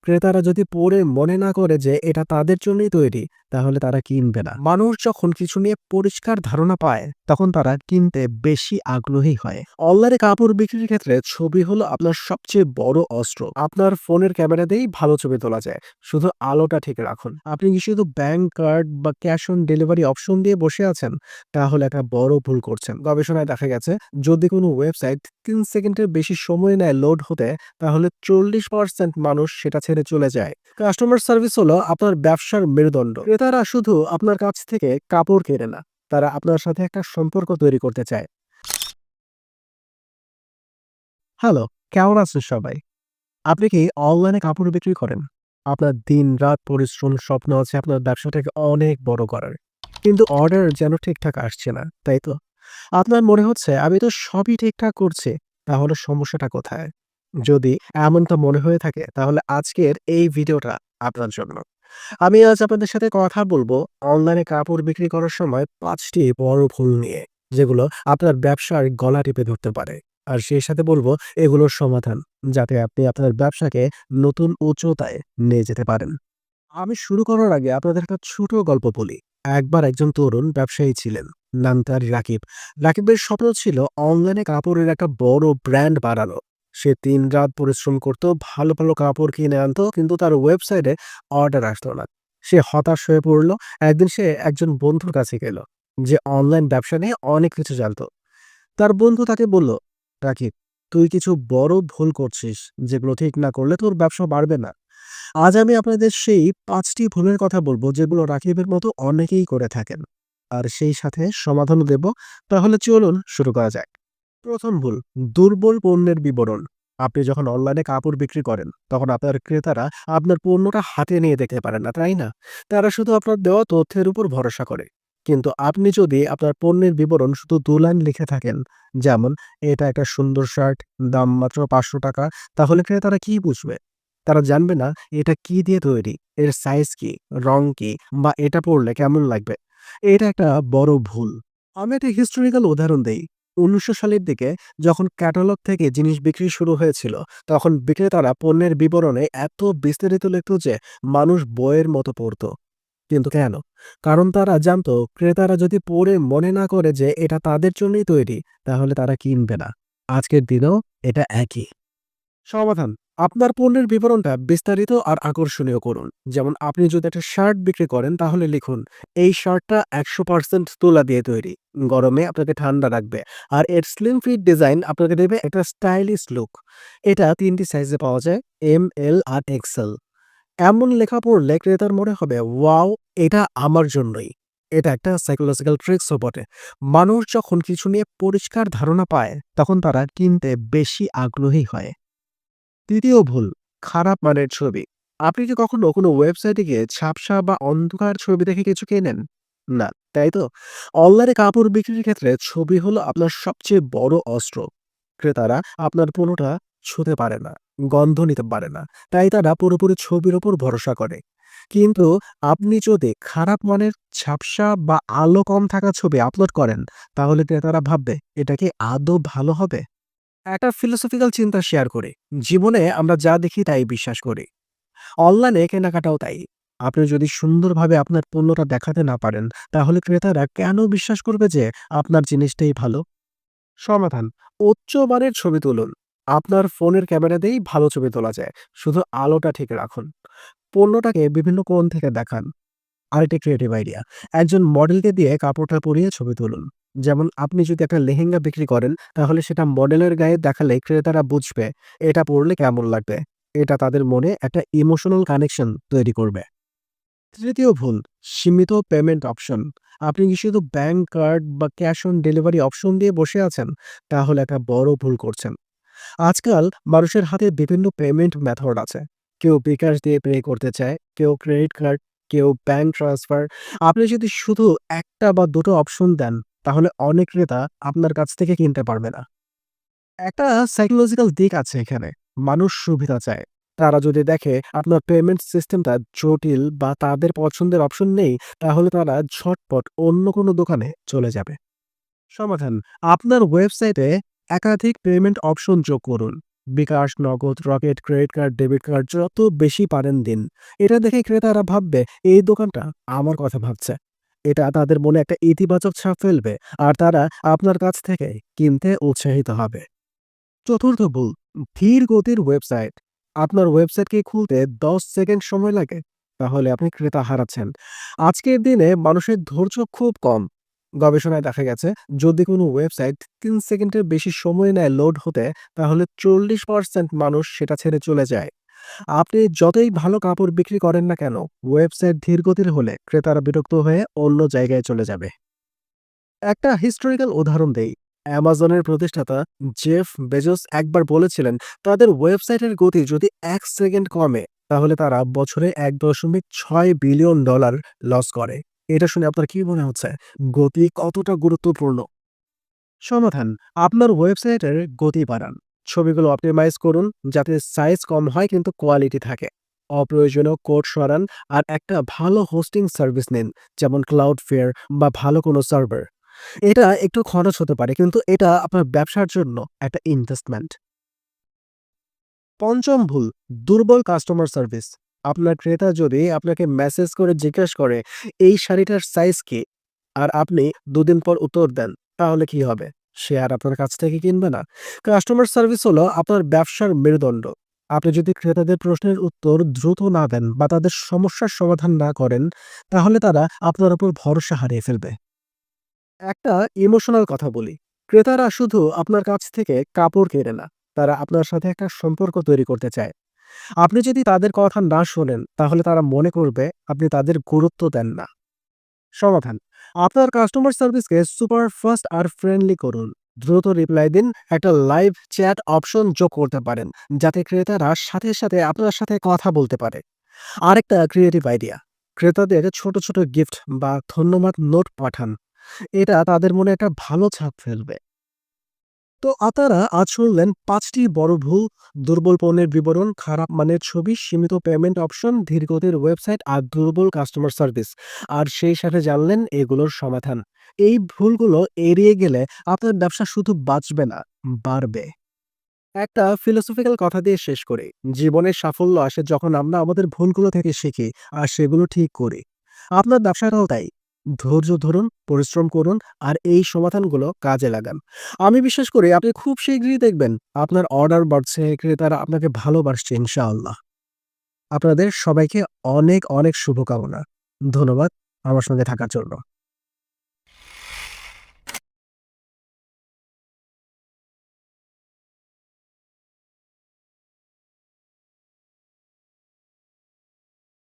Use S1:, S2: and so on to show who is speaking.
S1: ক্রেতারা যদি পড়ে মনে না করে যে এটা তাদের জন্যই তৈরি, তাহলে তারা কিনবে না। মানুষ যখন কিছু নিয়ে পরিষ্কার ধারণা পায়, তখন তারা কিনতে বেশি আগ্রহী হয়। অনলাইনে কাপড় বিক্রির ক্ষেত্রে ছবি হলো আপনার সবচেয়ে বড় অস্ত্র। আপনার ফোনের ক্যামেরাতেই ভালো ছবি তোলা যায়, শুধু আলোটা ঠিক রাখুন। আপনি কি শুধু ব্যাংক কার্ড বা ক্যাশ অন ডেলিভারি অপশন দিয়ে বসে আছেন, তাহলে একটা বড় ভুল করছেন। গবেষণায় দেখা গেছে, যদি কোনো ওয়েবসাইট 3 সেকেন্ডের বেশি সময় নেয় লোড হতে, তাহলে 40% মানুষ সেটা ছেড়ে চলে যায়। কাস্টমার সার্ভিস হলো আপনার ব্যবসার মেরুদণ্ড। ক্রেতারা শুধু আপনার কাছ থেকে কাপড় কেনে না, তারা আপনার সাথে একটা সম্পর্ক তৈরি করতে চায়। হ্যালো, কেমন আছেন সবাই? আপনি কি অনলাইনে কাপড় বিক্রি করেন? আপনার দিন-রাত পরিশ্রম, স্বপ্ন আছে আপনার ব্যবসাটাকে অনেক বড় করার। কিন্তু অর্ডার যেন ঠিকঠাক আসছে না, তাই তো? আপনার মনে হচ্ছে আমি তো সবই ঠিকঠাক করছি, তাহলে সমস্যাটা কোথায়? যদি এমনটা মনে হয়ে থাকে, তাহলে আজকের এই ভিডিওটা আপনার জন্য। আমি আজ আপনাদের সাথে কথা বলবো অনলাইনে কাপড় বিক্রি করার সময় ৫টি বড় ভুল নিয়ে, যেগুলো আপনার ব্যবসার গলা টিপে ধরতে পারে। আর সেই সাথে বলবো এগুলোর সমাধান, যাতে আপনি আপনার ব্যবসাকে নতুন উচ্চতায় নিয়ে যেতে পারেন। আমি শুরু করার আগে আপনাদের একটা ছোট গল্প বলি। একবার একজন তরুণ ব্যবসায়ী ছিলেন। নাম তার রাকিব। রাকিবের স্বপ্ন ছিল অনলাইনে কাপড়ের একটা বড় ব্র্যান্ড বানানো। সে দিন-রাত পরিশ্রম করত, ভালো, ভালো কাপড় কিনে আনতো, কিন্তু তার ওয়েবসাইটে অর্ডার আসতো না। সে হতাশ হয়ে পড়ল। একদিন সে একজন বন্ধুর কাছে গেল, যে অনলাইন ব্যবসা নিয়ে অনেক কিছু জানতো। তার বন্ধু তাকে বলল, "রাকিব, তুই কিছু বড় ভুল করছিস, যেগুলো ঠিক না করলে তোর ব্যবসা বাড়বে না।" আজ আমি আপনাদের সেই ৫টি ভুলের কথা বলবো, যেগুলো রাকিবের মতো অনেকেই করে থাকেন। আর সেই সাথে সমাধানও দেব। তাহলে চলুন শুরু করা যাক। ১ম ভুল, দুর্বল পণ্যের বিবরণ। আপনি যখন অনলাইনে কাপড় বিক্রি করেন, তখন আপনার ক্রেতারা আপনার পণ্যটা হাতে নিয়ে দেখতে পারেন না, তাই না? তারা শুধু আপনার দেওয়া তথ্যের উপর ভরসা করে। কিন্তু আপনি যদি আপনার পণ্যের বিবরণ শুধু ২ লাইন লিখে থাকেন, যেমন "এটা একটা সুন্দর শার্ট, দাম মাত্র ৳৫০০", তাহলে ক্রেতারা কি বুঝবে? তারা জানবে না এটা কি দিয়ে তৈরি, এর সাইজ কি, রং কি, বা এটা পড়লে কেমন লাগবে। এটা একটা বড় ভুল। আমি একটা হিস্টোরিক্যাল উদাহরণ দেই। ১৯০০ সালের দিকে যখন ক্যাটালগ থেকে জিনিস বিক্রি শুরু হয়েছিল, তখন বিক্রেতারা পণ্যের বিবরণে এত বিস্তারিত লিখত যে মানুষ বইয়ের মতো পড়ত। কিন্তু কেন? কারণ তারা জানতো ক্রেতারা যদি পড়ে মনে না করে যে এটা তাদের জন্যই তৈরি, তাহলে তারা কিনবে না। আজকের দিনেও এটা একই। সমাধান, আপনার পণ্যের বিবরণটা বিস্তারিত আর আকর্ষণীয় করুন। যেমন আপনি যদি একটা শার্ট বিক্রি করেন, তাহলে লিখুন, "এই শার্টটা ১০০% তুলা দিয়ে তৈরি। গরমে আপনাকে ঠান্ডা রাখবে। আর এর স্লিম ফিট ডিজাইন আপনাকে দেবে একটা স্টাইলিশ লুক। এটা ৩টি সাইজে পাওয়া যায়, এম, এল আর এক্সেল।" এমন লেখা পড়লে ক্রেতার মনে হবে, "ওয়াও! এটা আমার জন্যই।" এটা একটা সাইকোলজিক্যাল ট্রিক্সও বটে। মানুষ যখন কিছু নিয়ে পরিষ্কার ধারণা পায়, তখন তারা কিনতে বেশি আগ্রহী হয়। ৩য় ভুল, খারাপ মানের ছবি। আপনি কি কখনো কোনো ওয়েবসাইটে গিয়ে ঝাপসা বা অন্ধকার ছবি দেখে কিছু কেনেন? না, তাই তো? অনলাইনে কাপড় বিক্রির ক্ষেত্রে ছবি হলো আপনার সবচেয়ে বড় অস্ত্র। ক্রেতারা আপনার পণ্যটা ছুঁতে পারে না, গন্ধ নিতে পারে না। তাই তারা পুরোপুরি ছবির উপর ভরসা করে। কিন্তু আপনি যদি খারাপ মানের ঝাপসা বা আলো কম থাকা ছবি আপলোড করেন, তাহলে ক্রেতারা ভাববে এটা কি আদৌ ভালো হবে? একটা ফিলোসফিক্যাল চিন্তা শেয়ার করি। জীবনে আমরা যা দেখি তাই বিশ্বাস করি। অনলাইনে কেনাকাটাও তাই। আপনি যদি সুন্দরভাবে আপনার পণ্যটা দেখাতে না পারেন, তাহলে ক্রেতারা কেন বিশ্বাস করবে যে আপনার জিনিসটাই ভালো? সমাধান, উচ্চ মানের ছবি তুলুন। আপনার ফোনের ক্যামেরাতেই ভালো ছবি তোলা যায়, শুধু আলোটা ঠিক রাখুন। পণ্যটাকে বিভিন্ন কোণ থেকে দেখান। আরেকটি ক্রিয়েটিভ আইডিয়া, একজন মডেলকে দিয়ে কাপড়টা পরিয়ে ছবি তুলুন। যেমন আপনি যদি একটা লেহেঙ্গা বিক্রি করেন, তাহলে সেটা মডেলের গায়ে দেখালে ক্রেতারা বুঝবে এটা পরলে কেমন লাগবে। এটা তাদের মনে একটা ইমোশনাল কানেকশন তৈরি করবে। ৩য় ভুল, সীমিত পেমেন্ট অপশন। আপনি কি শুধু ব্যাংক কার্ড বা ক্যাশ অন ডেলিভারি অপশন দিয়ে বসে আছেন, তাহলে একটা বড় ভুল করছেন। আজকাল মানুষের হাতে বিভিন্ন পেমেন্ট মেথড আছে। কেউ বিকাশ দিয়ে পে করতে চায়, কেউ ক্রেডিট কার্ড, কেউ ব্যাংক ট্রান্সফার। আপনি যদি শুধু ১টা বা ২টো অপশন দেন, তাহলে অনেক ক্রেতা আপনার কাছ থেকে কিনতে পারবে না। একটা সাইকোলজিক্যাল দিক আছে এখানে। মানুষ সুবিধা চায়। তারা যদি দেখে আপনার পেমেন্ট সিস্টেমটা জটিল বা তাদের পছন্দের অপশন নেই, তাহলে তারা ঝটপট অন্য কোনো দোকানে চলে যাবে। সমাধান, আপনার ওয়েবসাইটে একাধিক পেমেন্ট অপশন যোগ করুন। বিকাশ, নগদ, rocket, credit card, debit card যত বেশি পারেন দিন। এটা দেখে ক্রেতারা ভাববে এই দোকানটা আমার কথা ভাবছে। এটা তাদের মনে একটা ইতিবাচক ছাপ ফেলবে আর তারা আপনার কাছ থেকে কিনতে উৎসাহিত হবে। চতুর্থ ভুল, ধীর গতির ওয়েবসাইট। আপনার ওয়েবসাইটকে খুলতে 10 সেকেন্ড সময় লাগে, তাহলে আপনি ক্রেতা হারাচ্ছেন। আজকের দিনে মানুষের ধৈর্য খুব কম। গবেষণায় দেখা গেছে যদি কোনো ওয়েবসাইট 3 সেকেন্ডের বেশি সময় নেয় লোড হতে, তাহলে 40% মানুষ সেটা ছেড়ে চলে যায়। আপনি যতই ভালো কাপড় বিক্রি করেন না কেন, ওয়েবসাইট ধীর গতির হলে ক্রেতারা বিরক্ত হয়ে অন্য জায়গায় চলে যাবে। একটা হিস্টোরিক্যাল উদাহরণ দেই। অ্যামাজনের প্রতিষ্ঠাতা জেফ বেজোস একবার বলেছিলেন তাদের ওয়েবসাইটের গতি যদি 1 সেকেন্ড কমে, তাহলে তারা বছরে $1.6 বিলিয়ন লস করে। এটা শুনে আপনার কি মনে হচ্ছে গতি কতটা গুরুত্বপূর্ণ? সমাধান, আপনার ওয়েবসাইটের গতি বাড়ান। ছবিগুলো অপটিমাইজ করুন যাতে সাইজ কম হয় কিন্তু কোয়ালিটি থাকে। অপ্রয়োজনীয় কোড সরান আর একটা ভালো হোস্টিং সার্ভিস নিন, যেমন ক্লাউডফেয়ার বা ভালো কোনো সার্ভার। এটা একটু খরচ হতে পারে কিন্তু এটা আপনার ব্যবসার জন্য একটা ইনভেস্টমেন্ট। পঞ্চম ভুল, দুর্বল কাস্টমার সার্ভিস। আপনার ক্রেতা যদি আপনাকে মেসেজ করে জিজ্ঞেস করে এই শাড়িটার সাইজ কি, আর আপনি 2 দিন পর উত্তর দেন, তাহলে কি হবে? সে আর আপনার কাছ থেকে কিনবে না। কাস্টমার সার্ভিস হলো আপনার ব্যবসার মেরুদণ্ড। আপনি যদি ক্রেতাদের প্রশ্নের উত্তর দ্রুত না দেন বা তাদের সমস্যার সমাধান না করেন, তাহলে তারা আপনার উপর ভরসা হারিয়ে ফেলবে। একটা ইমোশনাল কথা বলি, ক্রেতারা শুধু আপনার কাছ থেকে কাপড় কেনে না, তারা আপনার সাথে একটা সম্পর্ক তৈরি করতে চায়। আপনি যদি তাদের কথা না শোনেন, তাহলে তারা মনে করবে আপনি তাদের গুরুত্ব দেন না। সমাধান, আপনার কাস্টমার সার্ভিসকে সুপার ফাস্ট আর ফ্রেন্ডলি করুন। দ্রুত রিপ্লাই দিন, একটা লাইভ চ্যাট অপশন যোগ করতে পারেন যাতে ক্রেতারা সাথে সাথে আপনার সাথে কথা বলতে পারে। আরেকটা ক্রিয়েটিভ আইডিয়া, ক্রেতাদের ছোট ছোট গিফট বা ধন্যবাদ নোট পাঠান। এটা তাদের মনে একটা ভালো ছাপ ফেলবে। তো আপনারা আজ শুনলেন 5টি বড় ভুল: দুর্বল পণ্যের বিবরণ, খারাপ মানের ছবি, সীমিত পেমেন্ট অপশন, ধীরগতির ওয়েবসাইট আর দুর্বল কাস্টমার সার্ভিস। আর সেই সাথে জানলেন এগুলোর সমাধান। এই ভুলগুলো এড়িয়ে গেলে আপনার ব্যবসা শুধু বাঁচবে না, বাড়বে। একটা ফিলোসফিক্যাল কথা দিয়ে শেষ করি, জীবনের সাফল্য আসে যখন আমরা আমাদের ভুলগুলো থেকে শিখি আর সেগুলো ঠিক করি। আপনার ব্যবসাটাও তাই। ধৈর্য ধরুন, পরিশ্রম করুন আর এই সমাধানগুলো কাজে লাগান। আমি বিশ্বাস করি আপনি খুব শীঘ্রই দেখবেন আপনার অর্ডার বাড়ছে, ক্রেতারা আপনাকে ভালোবাসছে ইনশাআল্লাহ। আপনাদের সবাইকে অনেক অনেক শুভকামনা। ধন্যবাদ আমার সঙ্গে থাকার জন্য।